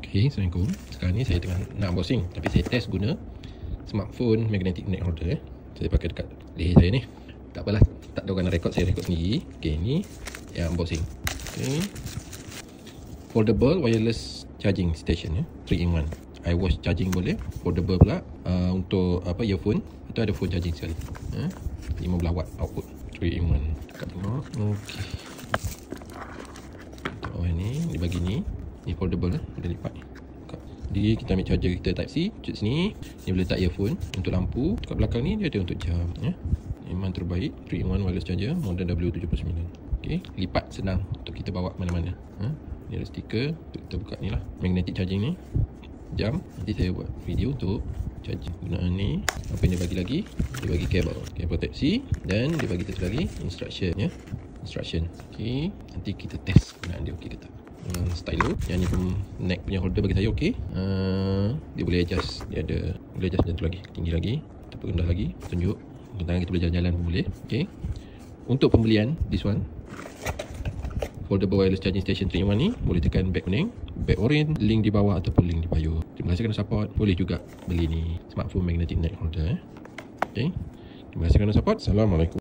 Okay, Assalamualaikum. Sekarang ni saya tengah nak unboxing, tapi saya test guna smartphone magnetic neck holder. Saya pakai dekat leher saya ni. Tak apalah, tak tahu kena rekod, saya rekod sendiri. Okay, ni yang unboxing. Okay, foldable wireless charging station ya, 3-in-1. iWatch charging boleh, foldable pula. Untuk apa, earphone itu ada phone charging sekali. 15 watt output, 3-in-1. Dekat tengok. Okay, oh ni dibagi ni foldable boleh lipat ni. Jadi kita ambil charger kita type C, cut sini. Ni boleh letak earphone. Untuk lampu kat belakang ni dia ada untuk jam ya. Memang terbaik, 3-in-1 wireless charger model W79. Okey, lipat senang untuk kita bawa mana-mana. Ni ada stiker untuk kita buka ni lah, magnetic charging ni. Jam, nanti saya buat video untuk charging gunaan ni. Apa yang dia bagi lagi? Dia bagi kabel type C, dan dia bagi satu lagi instruction ya. Instruction. Okey, nanti kita test gunaan dia okey ke tak. Stylo yang ni pun neck punya holder bagi saya okey. Dia boleh adjust, dia ada boleh adjust macam tu lagi, tinggi lagi ataupun rendah lagi, tunjuk tangan kita boleh jalan-jalan pun boleh. Okey, untuk pembelian this one foldable wireless charging station 3-in-1 ni, boleh tekan back kuning, back orange, link di bawah ataupun link di bio. Terima kasih kerana support. Boleh juga beli ni smartphone magnetic neck holder. Okey, terima kasih kerana support. Assalamualaikum.